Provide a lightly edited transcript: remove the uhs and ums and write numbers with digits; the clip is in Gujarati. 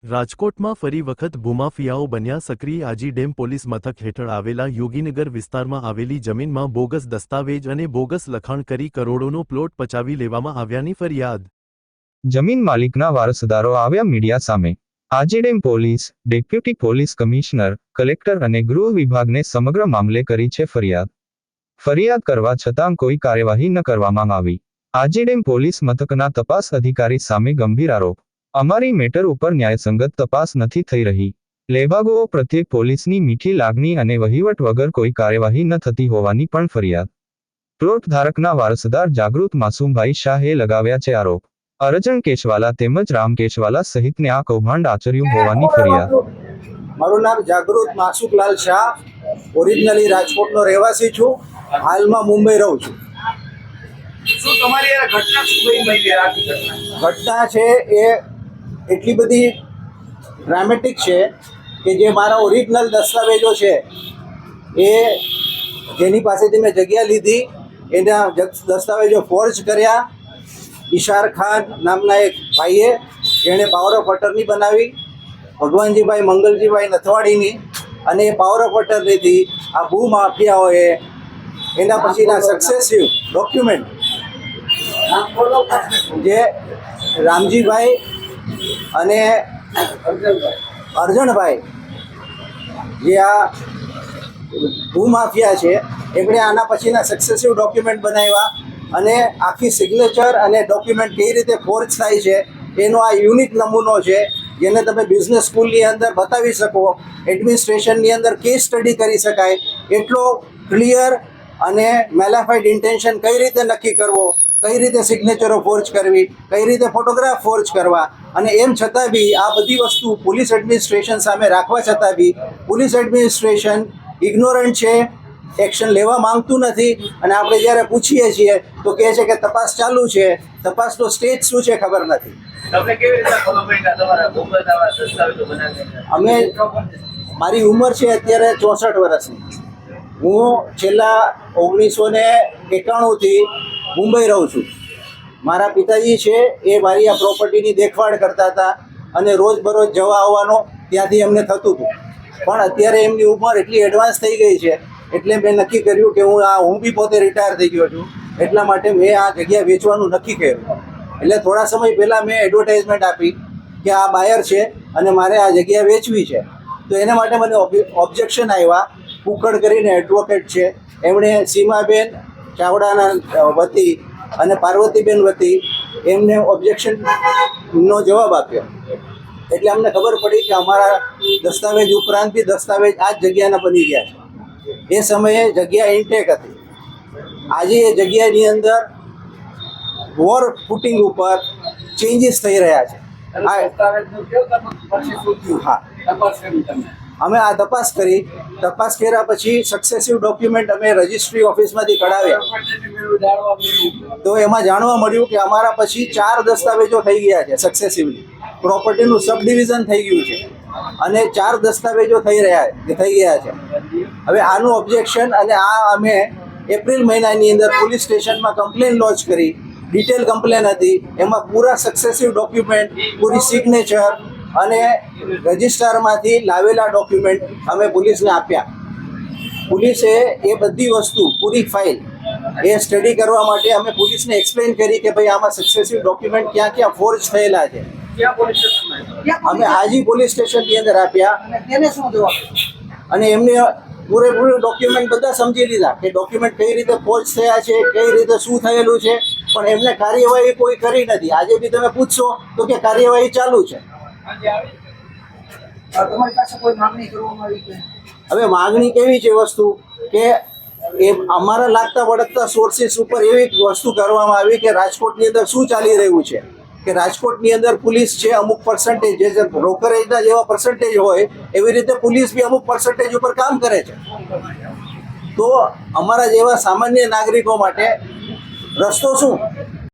રાજકોટમાં ફરી વખત ભૂમાફિયાઓ બન્યા સક્રિય। આજી ડેમ પોલીસ મથક હેઠળ આવેલા યોગીનગર વિસ્તારમાં આવેલી જમીનમાં બોગસ દસ્તાવેજ અને બોગસ લખાણ કરી કરોડોનો પ્લોટ પચાવી લેવામાં આવ્યાની ફરિયાદ। જમીન માલિકના વારસદારો આવ્યા મીડિયા સામે। Aji dam police, deputy police commissioner, collector અને ગૃહ વિભાગને સમગ્ર મામલે કરી છે ફરિયાદ। ફરિયાદ કરવા છતાં કોઈ કાર્યવાહી ન કરવામાં આવી। આજી ડેમ પોલીસ મથકના તપાસ અધિકારી સામે ગંભીર આરોપ। અમારી મેટર ઉપર ન્યાયસંગત તપાસ નથી થઈ રહી। લેભાગો પ્રત્યે પોલીસની મીઠી લાગણી અને વહીવટ વગર કોઈ કાર્યવાહી ન થતી હોવાની પણ ફરિયાદ। પ્લોટ ધારકના વારસદાર જાગૃત માસુમભાઈ શાહે લગાવ્યા છે આરોપ। અરજણ કેશવાલા તેમજ રામ કેશવાલા સહિતને આ કૌભાંડ આચર્યું હોવાની ફરિયાદ। મારું નામ જાગૃત માસુકલાલ શાહ, ઓરિજિનલી રાજકોટનો રહેવાસી છું, હાલમાં મુંબઈ રહું છું। શું તમારી આ ઘટના શું બની? ઘટના છે એ એટલી બધી ડ્રામેટિક છે કે જે મારા ઓરિજિનલ દસ્તાવેજો છે એ જેની પાસેથી મેં જગ્યા લીધી એના દસ્તાવેજો ફોર્જ કર્યા। ઈશાર ખાન નામના એક ભાઈએ જેણે પાવર ઓફ અટર્ની બનાવી, ભગવાનજીભાઈ મંગલજીભાઈ નથવાડીની, અને એ પાવર ઓફ અટર્નીથી આ ભૂમાફિયાઓએ એના પછીના સક્સેસિવ ડોક્યુમેન્ટ જે રામજીભાઈ અને અરજણભાઈ જે આ ભૂમાફિયા છે એમણે આના પછીના સક્સેસિવ ડોક્યુમેન્ટ બનાવ્યા અને આખી સિગ્નેચર અને ડોક્યુમેન્ટ કઈ રીતે ફોર્જ થાય છે એનો આ યુનિક નમૂનો છે જેને તમે બિઝનેસ સ્કૂલની અંદર બતાવી શકો, એડમિનિસ્ટ્રેશનની અંદર કેસ સ્ટડી કરી શકાય એટલો ક્લિયર અને મેલાફાઇડ ઇન્ટેન્શન કઈ રીતે નક્કી કરવો, કઈ રીતે સિગ્નેચરો ફોર્જ કરવી, કઈ રીતે ફોટોગ્રાફ ફોર્જ કરવા, અને એમ છતાં બી આ બધી વસ્તુ પોલીસ એડમિનિસ્ટ્રેશન સામે રાખવા છતાં બી પોલીસ એડમિનિસ્ટ્રેશન ઇગ્નોરન્ટ છે, એક્શન લેવા માંગતું નથી। અને આપણે જ્યારે પૂછીએ છીએ તો કહે છે કે તપાસ ચાલુ છે, તપાસનો સ્ટેજ શું છે ખબર નથી। તમને કેવી રીતે ખબર પડી કે તમારા બોગસ આવા દસ્તાવેજો બનાવ્યા? અમે મારી ઉંમર છે અત્યારે 64 વર્ષની। હું છેલ્લા 1991થી મુંબઈ રહું છું। મારા પિતાજી છે એ મારી આ પ્રોપર્ટીની દેખભાળ કરતા હતા અને રોજબરોજ જવા આવવાનો ત્યાંથી એમને થતું હતું, પણ અત્યારે એમની ઉંમર એટલી એડવાન્સ થઈ ગઈ છે એટલે મેં નક્કી કર્યું કે હું બી પોતે રિટાયર થઈ ગયો છું, એટલા માટે મેં આ જગ્યા વેચવાનું નક્કી કર્યું। એટલે થોડા સમય પહેલાં મેં એડવર્ટાઇઝમેન્ટ આપી કે આ બાયર છે અને મારે આ જગ્યા વેચવી છે, તો એના માટે મને ઓબ્જેક્શન આવ્યા। કુકડ કરીને એડવોકેટ છે, એમણે સીમાબેન ચાવડાના વતી અને પાર્વતીબેન વતી એમને ઓબ્જેક્શનનો જવાબ આપ્યો, એટલે અમને ખબર પડી કે અમારા દસ્તાવેજ ઉપરાંત બી દસ્તાવેજ આ જ જગ્યાના બની ગયા છે। એ સમયે જગ્યા ઇન્ટેક હતી, આજે એ જગ્યાની અંદર વોર ફૂટિંગ ઉપર ચેન્જીસ થઈ રહ્યા છે। હા, અમે આ તપાસ કરી, તપાસ કર્યા પછી સક્સેસિવ ડોક્યુમેન્ટ અમે રજિસ્ટ્રી ઓફિસમાંથી કઢાવ્યા તો એમાં જાણવા મળ્યું કે અમારા પછી 4 દસ્તાવેજો થઈ ગયા છે સક્સેસિવલી। પ્રોપર્ટીનું સબ ડિવિઝન થઈ ગયું છે અને 4 દસ્તાવેજો થઈ ગયા છે। હવે આનું ઓબ્જેક્શન અને આ અમે એપ્રિલ મહિનાની અંદર પોલીસ સ્ટેશનમાં કમ્પ્લેન લોન્ચ કરી, ડિટેલ કમ્પ્લેન હતી, એમાં પૂરા સક્સેસિવ ડોક્યુમેન્ટ, પૂરી સિગ્નેચર અને રજિસ્ટ્રારમાંથી લાવેલા ડોક્યુમેન્ટ અમે પોલીસને આપ્યા। પોલીસે એ બધી વસ્તુ પૂરી ફાઇલ એ સ્ટડી કરવા માટે અમે પોલીસને એક્સપ્લેન કરી કે ભાઈ આમાં સક્સેસિવ ડોક્યુમેન્ટ ક્યાં ક્યાં ફોર્જ થયેલા છે। અમે આજી પોલીસ સ્ટેશનની અંદર આપ્યા અને એમને પૂરેપૂરું ડોક્યુમેન્ટ બધા સમજી લીધા કે ડોક્યુમેન્ટ કઈ રીતે ફોર્જ થયા છે, કઈ રીતે શું થયેલું છે, પણ એમને કાર્યવાહી કોઈ કરી નથી। આજે બી તમે પૂછશો તો કે કાર્યવાહી ચાલુ છે। તમારી પાસે કોઈ માંગણી કરવામાં આવી છે? હવે માંગણી કેવી છે વસ્તુ કે એ અમારા લાગતા વળગતા સોર્સિસ ઉપર એવી વસ્તુ કરવામાં આવી કે રાજકોટની અંદર શું ચાલી રહ્યું છે કે રાજકોટની અંદર પોલીસ છે અમુક પર્સન્ટેજ, જે બ્રોકરેજના જેવા પર્સન્ટેજ હોય એવી રીતે પોલીસ બી અમુક પર્સન્ટેજ ઉપર કામ કરે છે। તો અમારા જેવા સામાન્ય નાગરિકો માટે રસ્તો શું?